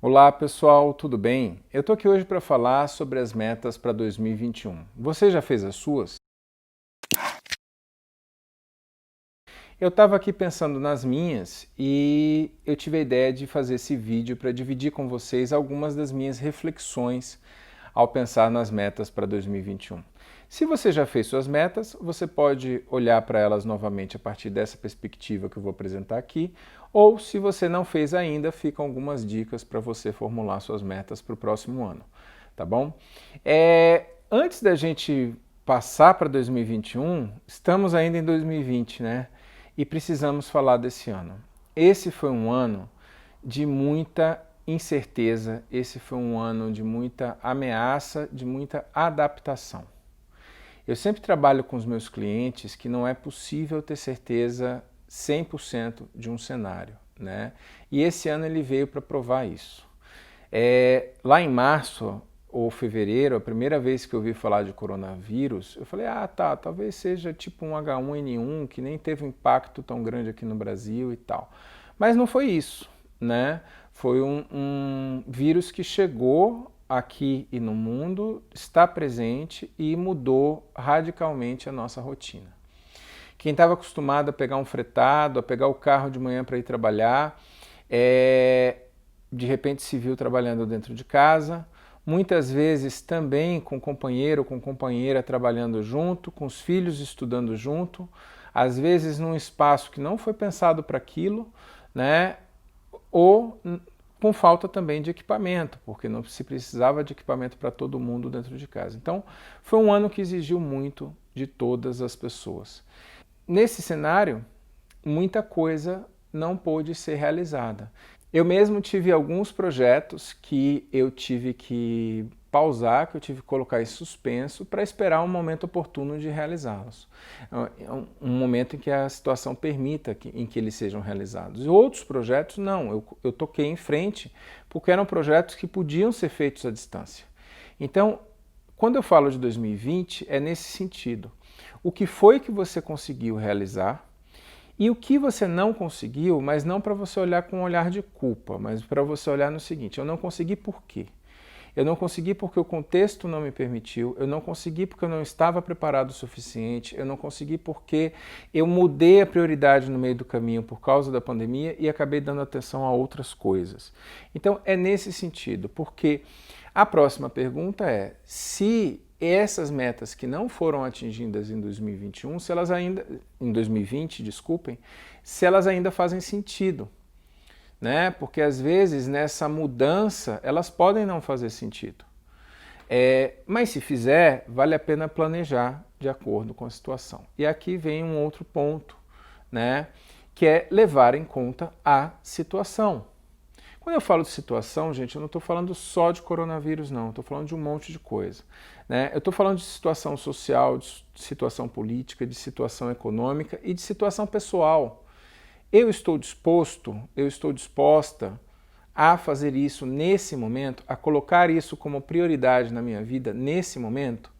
Olá pessoal, tudo bem? Eu estou aqui hoje para falar sobre as metas para 2021. Você já fez as suas? Eu estava aqui pensando nas minhas e eu tive a ideia de fazer esse vídeo para dividir com vocês algumas das minhas reflexões ao pensar nas metas para 2021. Se você já fez suas metas, você pode olhar para elas novamente a partir dessa perspectiva que eu vou apresentar aqui, ou se você não fez ainda, ficam algumas dicas para você formular suas metas para o próximo ano, tá bom? Antes da gente passar para 2021, estamos ainda em 2020, né? E precisamos falar desse ano. Esse foi um ano de muita incerteza, esse foi um ano de muita ameaça, de muita adaptação. Eu sempre trabalho com os meus clientes que não é possível ter certeza 100% de um cenário, né? E esse ano ele veio para provar isso. Lá em março ou fevereiro, a primeira vez que eu ouvi falar de coronavírus, eu falei, talvez seja tipo um H1N1 que nem teve um impacto tão grande aqui no Brasil e tal. Mas não foi isso, né? Foi um vírus que chegou aqui e no mundo, está presente e mudou radicalmente a nossa rotina. Quem estava acostumado a pegar um fretado, a pegar o carro de manhã para ir trabalhar, de repente se viu trabalhando dentro de casa, muitas vezes também com companheiro ou com companheira trabalhando junto, com os filhos estudando junto, às vezes num espaço que não foi pensado para aquilo, né? Ou com falta também de equipamento, porque não se precisava de equipamento para todo mundo dentro de casa. Então, foi um ano que exigiu muito de todas as pessoas. Nesse cenário, muita coisa não pôde ser realizada. Eu mesmo tive alguns projetos que eu tive que pausar, que eu tive que colocar em suspenso para esperar um momento oportuno de realizá-los. É um momento em que a situação permita em que eles sejam realizados. E outros projetos não, eu toquei em frente porque eram projetos que podiam ser feitos à distância. Então, quando eu falo de 2020, é nesse sentido. O que foi que você conseguiu realizar? E o que você não conseguiu, mas não para você olhar com um olhar de culpa, mas para você olhar no seguinte, eu não consegui por quê? Eu não consegui porque o contexto não me permitiu, eu não consegui porque eu não estava preparado o suficiente, eu não consegui porque eu mudei a prioridade no meio do caminho por causa da pandemia e acabei dando atenção a outras coisas. Então é nesse sentido, porque a próxima pergunta é se essas metas que não foram atingidas em 2021, se elas ainda em 2020, desculpem, se elas ainda fazem sentido, né? Porque às vezes nessa mudança elas podem não fazer sentido. Mas se fizer, vale a pena planejar de acordo com a situação. E aqui vem um outro ponto, né? Que é levar em conta a situação. Quando eu falo de situação, gente, eu não estou falando só de coronavírus, não. Estou falando de um monte de coisa, né? Eu estou falando de situação social, de situação política, de situação econômica e de situação pessoal. Eu estou disposta a fazer isso nesse momento, a colocar isso como prioridade na minha vida nesse momento?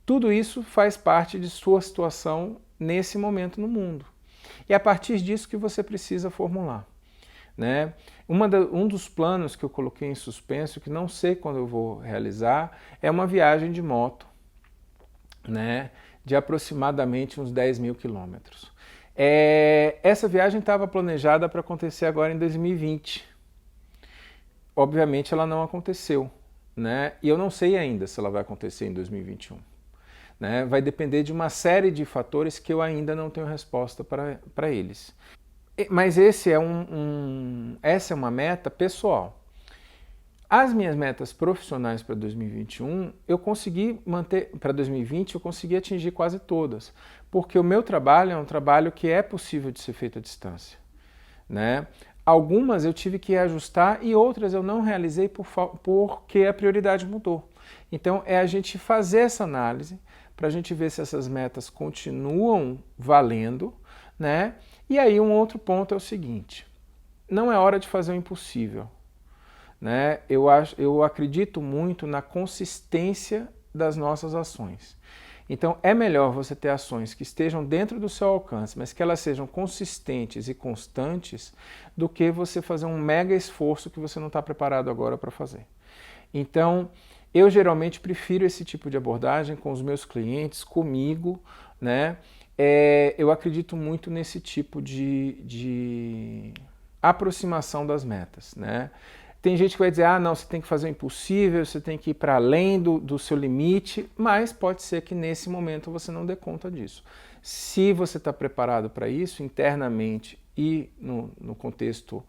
Tudo isso faz parte de sua situação nesse momento no mundo. E é a partir disso que você precisa formular, né? Um dos planos que eu coloquei em suspenso, que não sei quando eu vou realizar, é uma viagem de moto, né? De aproximadamente uns 10 mil quilômetros. Essa viagem estava planejada para acontecer agora em 2020. Obviamente ela não aconteceu, né? E eu não sei ainda se ela vai acontecer em 2021. Né? Vai depender de uma série de fatores que eu ainda não tenho resposta para eles. Mas essa é uma meta pessoal. As minhas metas profissionais para 2021, eu consegui manter, para 2020 eu consegui atingir quase todas, porque o meu trabalho é um trabalho que é possível de ser feito à distância, né? Algumas eu tive que ajustar e outras eu não realizei porque a prioridade mudou. Então é a gente fazer essa análise para a gente ver se essas metas continuam valendo, né? E aí um outro ponto é o seguinte, não é hora de fazer o impossível, né? Eu acredito muito na consistência das nossas ações. Então é melhor você ter ações que estejam dentro do seu alcance, mas que elas sejam consistentes e constantes, do que você fazer um mega esforço que você não está preparado agora para fazer. Então, eu geralmente prefiro esse tipo de abordagem com os meus clientes, comigo, né? Eu acredito muito nesse tipo de aproximação das metas, né? Tem gente que vai dizer, ah, não, você tem que fazer o impossível, você tem que ir para além do seu limite, mas pode ser que nesse momento você não dê conta disso. Se você está preparado para isso, internamente e no contexto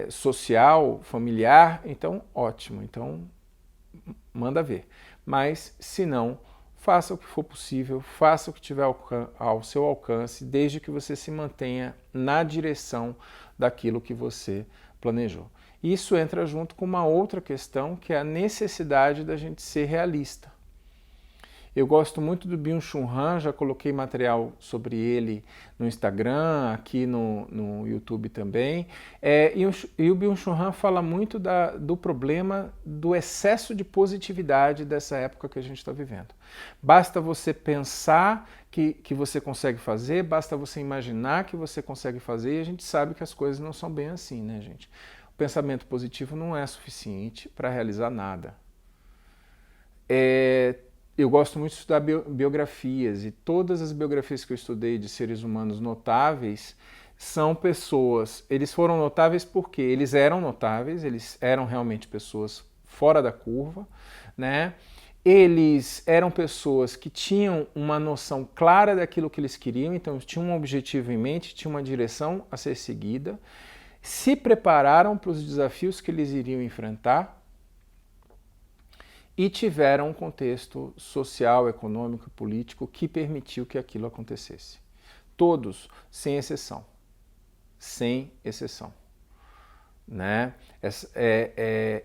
social, familiar, então ótimo, então manda ver. Mas se não, faça o que for possível, faça o que tiver ao seu alcance, desde que você se mantenha na direção daquilo que você planejou. Isso entra junto com uma outra questão, que é a necessidade da gente ser realista. Eu gosto muito do Byung-Chul Han, já coloquei material sobre ele no Instagram, aqui no YouTube também. E o Byung-Chul Han fala muito do problema do excesso de positividade dessa época que a gente está vivendo. Basta você pensar que você consegue fazer, basta você imaginar que você consegue fazer, e a gente sabe que as coisas não são bem assim, né, gente? O pensamento positivo não é suficiente para realizar nada. Eu gosto muito de estudar biografias, e todas as biografias que eu estudei de seres humanos notáveis são pessoas, eles foram notáveis porque eles eram realmente pessoas fora da curva, né? Eles eram pessoas que tinham uma noção clara daquilo que eles queriam, então tinham um objetivo em mente, tinham uma direção a ser seguida, se prepararam para os desafios que eles iriam enfrentar, e tiveram um contexto social, econômico e político que permitiu que aquilo acontecesse. Todos, sem exceção. Sem exceção. Né?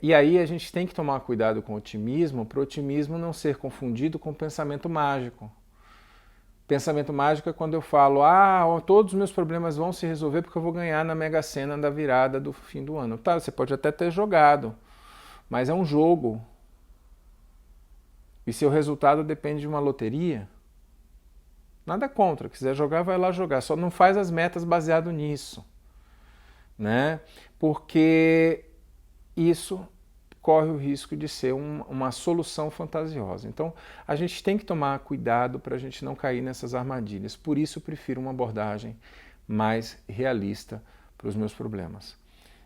E aí a gente tem que tomar cuidado com o otimismo, para o otimismo não ser confundido com pensamento mágico. Pensamento mágico é quando eu falo, todos os meus problemas vão se resolver porque eu vou ganhar na Mega Sena da virada do fim do ano. Tá, você pode até ter jogado, mas é um jogo. E seu resultado depende de uma loteria, nada contra. Quiser jogar, vai lá jogar. Só não faz as metas baseado nisso, né? Porque isso corre o risco de ser uma solução fantasiosa. Então, a gente tem que tomar cuidado para a gente não cair nessas armadilhas. Por isso, eu prefiro uma abordagem mais realista para os meus problemas.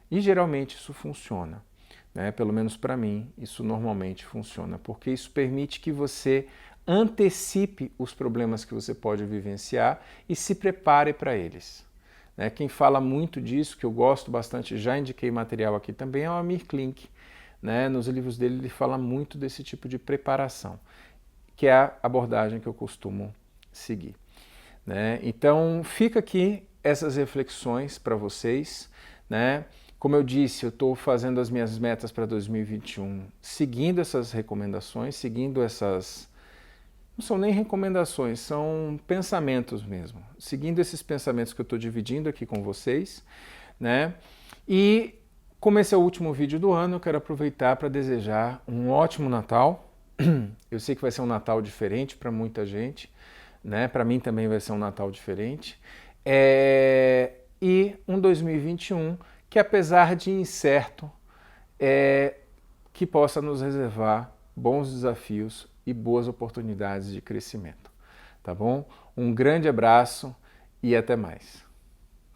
E geralmente isso funciona. Pelo menos para mim, isso normalmente funciona, porque isso permite que você antecipe os problemas que você pode vivenciar e se prepare para eles. Quem fala muito disso, que eu gosto bastante, já indiquei material aqui também, é o Amir Klink. Nos livros dele ele fala muito desse tipo de preparação, que é a abordagem que eu costumo seguir. Então fica aqui essas reflexões para vocês. Como eu disse, eu estou fazendo as minhas metas para 2021 seguindo essas recomendações, seguindo essas... Não são nem recomendações, são pensamentos mesmo. Seguindo esses pensamentos que eu estou dividindo aqui com vocês. E como esse é o último vídeo do ano, eu quero aproveitar para desejar um ótimo Natal. Eu sei que vai ser um Natal diferente para muita gente. Para mim também vai ser um Natal diferente. E um 2021... que apesar de incerto, que possa nos reservar bons desafios e boas oportunidades de crescimento. Tá bom? Um grande abraço e até mais.